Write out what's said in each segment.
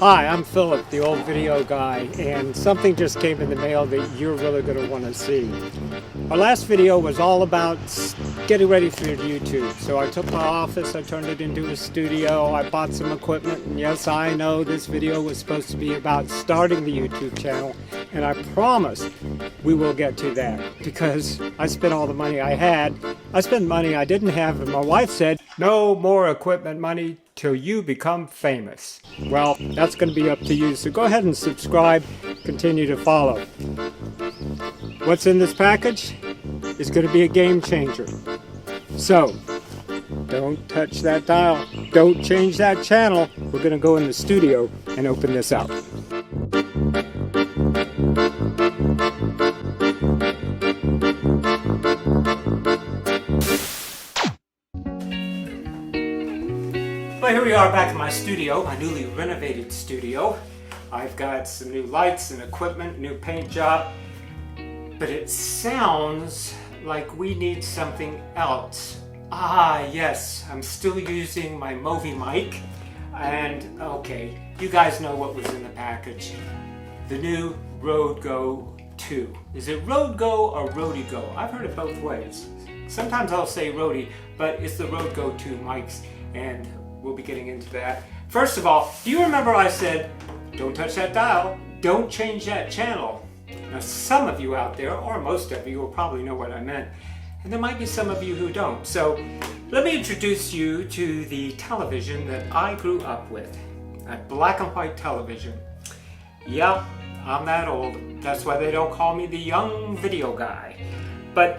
Hi, I'm Philip, the old video guy, and something just came in the mail that you're really going to want to see. Our last video was all about getting ready for YouTube. So I took my office, I turned it into a studio, I bought some equipment, and yes, I know this video was supposed to be about starting the YouTube channel, and I promise we will get to that, because I spent all the money I had. I spent money I didn't have, and my wife said, no more equipment money till you become famous. Well, that's going to be up to you, so go ahead and subscribe, continue to follow. What's in this package? It's going to be a game changer. So, don't touch that dial, don't change that channel. We're going to go in the studio and open this up. Well, here we are back in my studio, my newly renovated studio. I've got some new lights and equipment, new paint job, but it sounds like we need something else. Ah, yes, I'm still using my Movi mic, and okay, you guys know what was in the package. The new Rode Go 2. Is it Rode Go or Rode Go? I've heard it both ways. Sometimes I'll say Rode, but it's the Rode Go 2 mics, and we'll be getting into that. First of all, do you remember I said, don't touch that dial, don't change that channel? Now some of you out there, or most of you, will probably know what I meant. And there might be some of you who don't. So let me introduce you to the television that I grew up with. A black and white television. Yep, I'm that old. That's why they don't call me the young video guy. But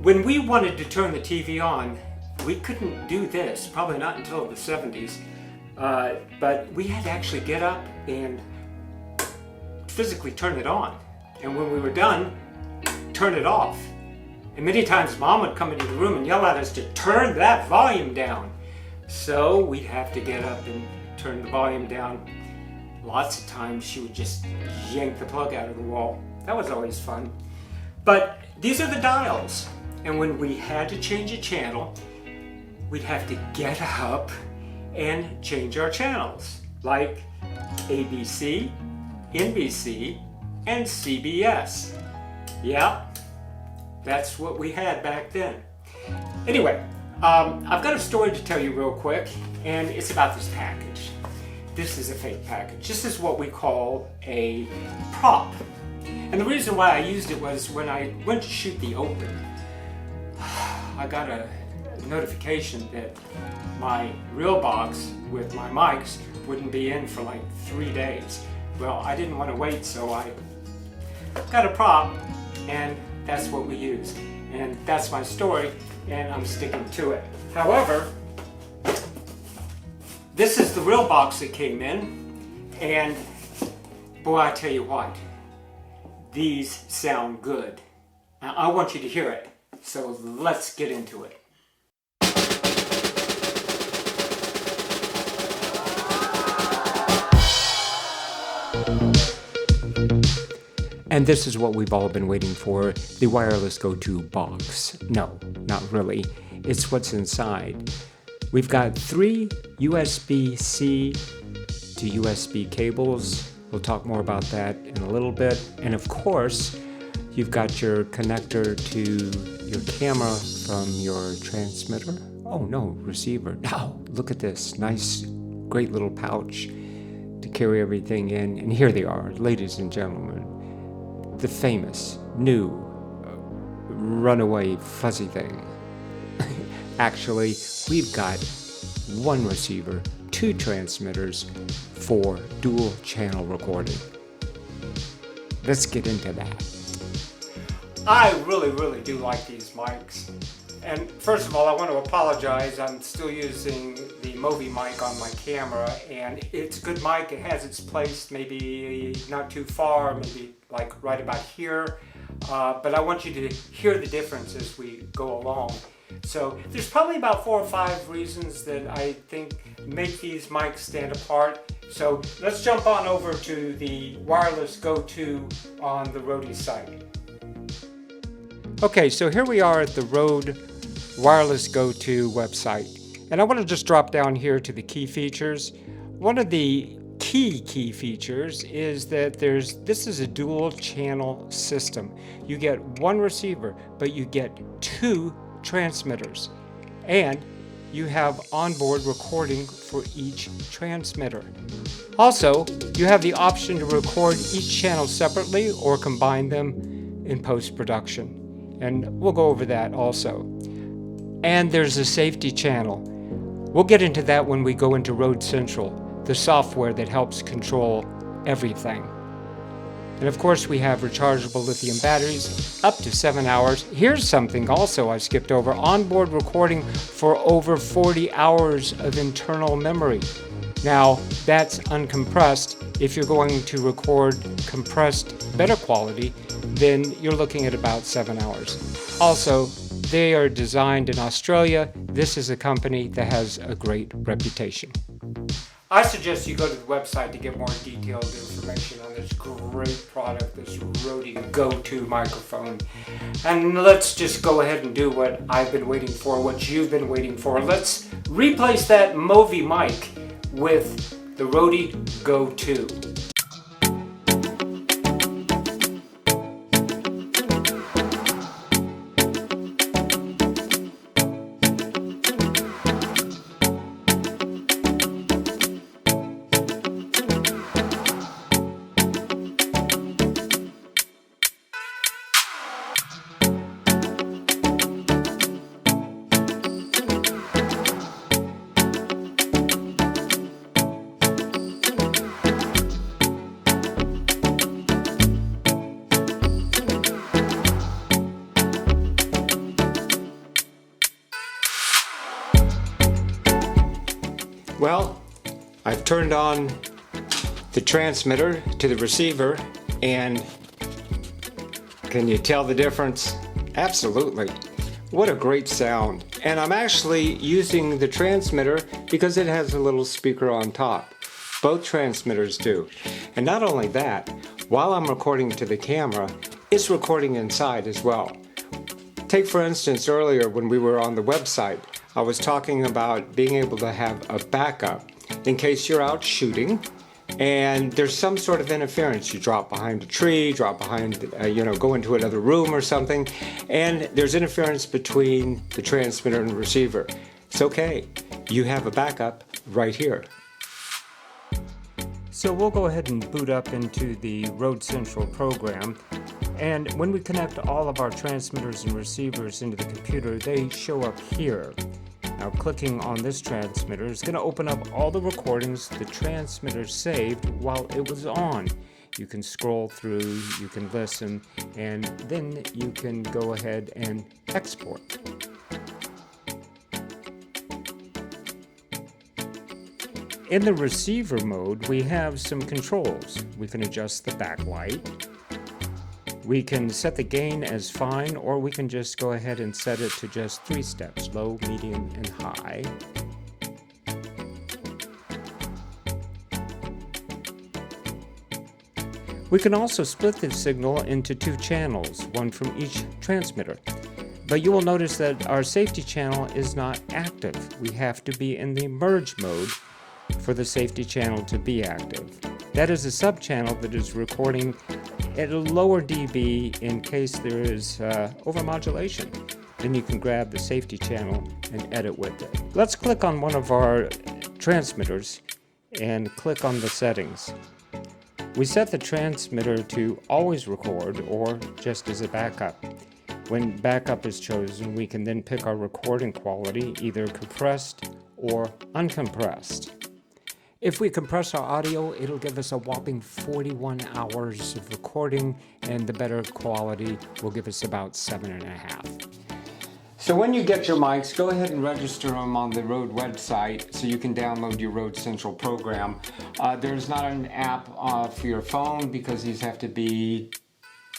when we wanted to turn the TV on, we couldn't do this, probably not until the 70s, but we had to actually get up and physically turn it on. And when we were done, turn it off. And many times Mom would come into the room and yell at us to turn that volume down. So we'd have to get up and turn the volume down. Lots of times she would just yank the plug out of the wall. That was always fun. But these are the dials. And when we had to change a channel, we'd have to get up and change our channels, like ABC, NBC, and CBS. Yeah, that's what we had back then. Anyway, I've got a story to tell you real quick, and it's about this package. This is a fake package. This is what we call a prop. And the reason why I used it was when I went to shoot the Open, I got a notification that my real box with my mics wouldn't be in for like 3 days. Well, I didn't want to wait, so I got a prop, and that's what we used. And that's my story, and I'm sticking to it. However, this is the real box that came in, and boy, I tell you what, these sound good. Now, I want you to hear it, so let's get into it. And this is what we've all been waiting for, the Wireless Go 2 box. No, not really. It's what's inside. We've got 3 USB-C to USB cables. We'll talk more about that in a little bit. And of course, you've got your connector to your camera from your transmitter. Oh no, receiver. Now, look at this nice, great little pouch to carry everything in. And here they are, ladies and gentlemen. The famous, new, runaway fuzzy thing. Actually, we've got 1 receiver, 2 transmitters for dual channel recording. Let's get into that. I really do like these mics. And first of all, I want to apologize. I'm still using the Movi mic on my camera, and it's a good mic. It has its place, maybe not too far, maybe like right about here. But I want you to hear the difference as we go along. So there's probably about 4 or 5 reasons that I think make these mics stand apart. So let's jump on over to the Wireless Go 2 on the Rode site. Okay, so here we are at the Rode Wireless Go 2 website. And I want to just drop down here to the key features. One of the key features is that this is a dual channel system. You get one receiver, but you get two transmitters, and you have onboard recording for each transmitter. Also, you have the option to record each channel separately or combine them in post-production, and we'll go over that also. And there's a safety channel. We'll get into that when we go into Rode Central, the software that helps control everything. And of course, we have rechargeable lithium batteries up to 7 hours. Here's something also I skipped over: onboard recording for over 40 hours of internal memory. Now, that's uncompressed. If you're going to record compressed, better quality, then you're looking at about 7 hours. Also, they are designed in Australia. This is a company that has a great reputation. I suggest you go to the website to get more detailed information on this great product, this Rode Go 2 microphone. And let's just go ahead and do what I've been waiting for, what you've been waiting for. Let's replace that Movi mic with the Rode Go 2. Well, I've turned on the transmitter to the receiver, and can you tell the difference? Absolutely. What a great sound. And I'm actually using the transmitter because it has a little speaker on top. Both transmitters do. And not only that, while I'm recording to the camera, it's recording inside as well. Take for instance earlier when we were on the website, I was talking about being able to have a backup in case you're out shooting and there's some sort of interference. You drop behind a tree, drop behind, go into another room or something, and there's interference between the transmitter and the receiver. It's okay. You have a backup right here. So we'll go ahead and boot up into the Rode Central program. And when we connect all of our transmitters and receivers into the computer, they show up here. Now, clicking on this transmitter is going to open up all the recordings the transmitter saved while it was on. You can scroll through, you can listen, and then you can go ahead and export. In the receiver mode, we have some controls. We can adjust the backlight. We can set the gain as fine, or we can just go ahead and set it to just 3 steps, low, medium, and high. We can also split the signal into 2 channels, one from each transmitter. But you will notice that our safety channel is not active. We have to be in the merge mode for the safety channel to be active. That is a sub-channel that is recording at a lower dB in case there is overmodulation. Then you can grab the safety channel and edit with it. Let's click on one of our transmitters and click on the settings. We set the transmitter to always record or just as a backup. When backup is chosen, we can then pick our recording quality, either compressed or uncompressed. If we compress our audio, it'll give us a whopping 41 hours of recording, and the better quality will give us about 7.5. So when you get your mics, go ahead and register them on the Rode website so you can download your Rode Central program. There's not an app for your phone because these have to be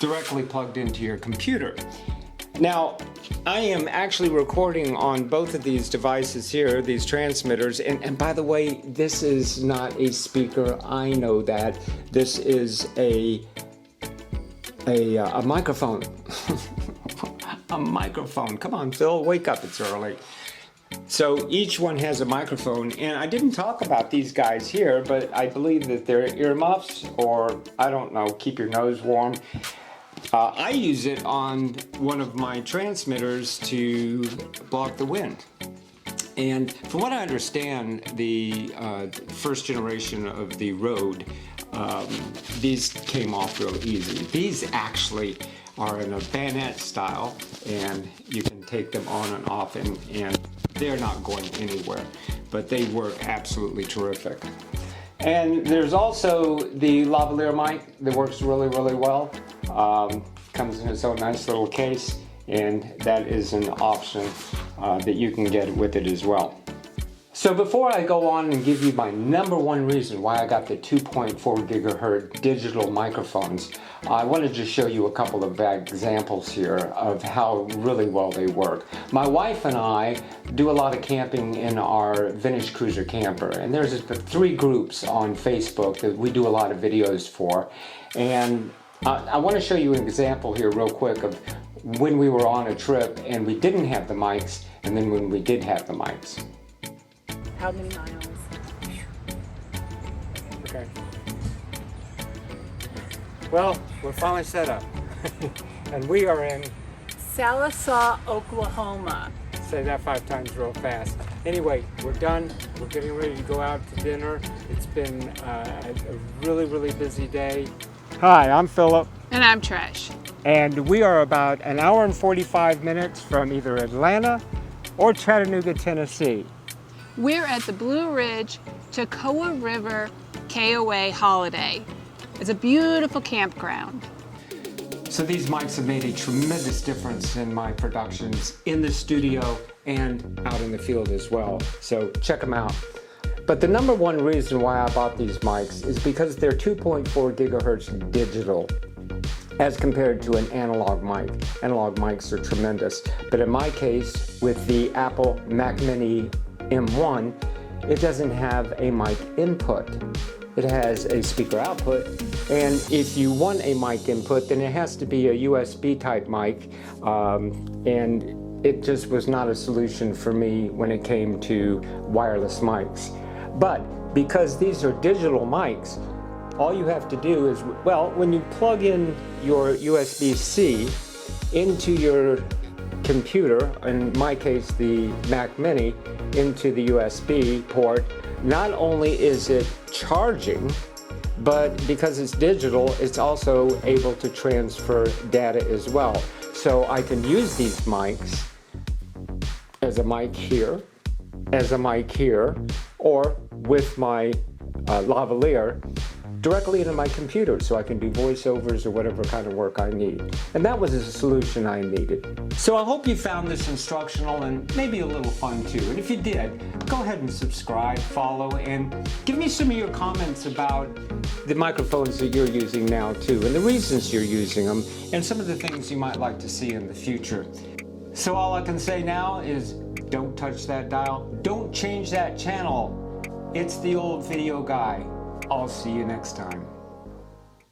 directly plugged into your computer. Now, I am actually recording on both of these devices here, these transmitters, and by the way, this is not a speaker. I know that. This is a microphone. A microphone. Come on, Phil, wake up, it's early. So each one has a microphone, and I didn't talk about these guys here, but I believe that they're earmuffs, or I don't know, keep your nose warm. I use it on one of my transmitters to block the wind. And from what I understand, the first generation of the Rode, these came off real easy. These actually are in a bayonet style, and you can take them on and off, and they're not going anywhere, but they work absolutely terrific. And there's also the lavalier mic that works really, really well. Comes in its own nice little case, and that is an option that you can get with it as well. So before I go on and give you my number one reason why I got the 2.4 gigahertz digital microphones, I wanted to show you a couple of examples here of how really well they work. My wife and I do a lot of camping in our vintage cruiser camper, and there's 3 groups on Facebook that we do a lot of videos for, and I want to show you an example here real quick of when we were on a trip and we didn't have the mics, and then when we did have the mics. How many miles? Okay. Well, we're finally set up. And we are in... Sallisaw, Oklahoma. Say that 5 times real fast. Anyway, we're done. We're getting ready to go out to dinner. It's been a really, really busy day. Hi, I'm Philip. And I'm Trish. And we are about an hour and 45 minutes from either Atlanta or Chattanooga, Tennessee. We're at the Blue Ridge Toccoa River KOA Holiday. It's a beautiful campground. So these mics have made a tremendous difference in my productions in the studio and out in the field as well. So check them out. But the number one reason why I bought these mics is because they're 2.4 gigahertz digital as compared to an analog mic. Analog mics are tremendous. But in my case, with the Apple Mac Mini M1, it doesn't have a mic input. It has a speaker output, and if you want a mic input, then it has to be a USB type mic, and it just was not a solution for me when it came to wireless mics. But because these are digital mics, all you have to do is, well, when you plug in your USB-C into your computer, in my case the Mac Mini, into the USB port, not only is it charging, but because it's digital, it's also able to transfer data as well. So I can use these mics as a mic here, as a mic here, or with my lavalier directly into my computer, so I can do voiceovers or whatever kind of work I need. And that was a solution I needed. So I hope you found this instructional and maybe a little fun too. And if you did, go ahead and subscribe, follow, and give me some of your comments about the microphones that you're using now too, and the reasons you're using them, and some of the things you might like to see in the future. So all I can say now is don't touch that dial. Don't change that channel. It's the old video guy. I'll see you next time.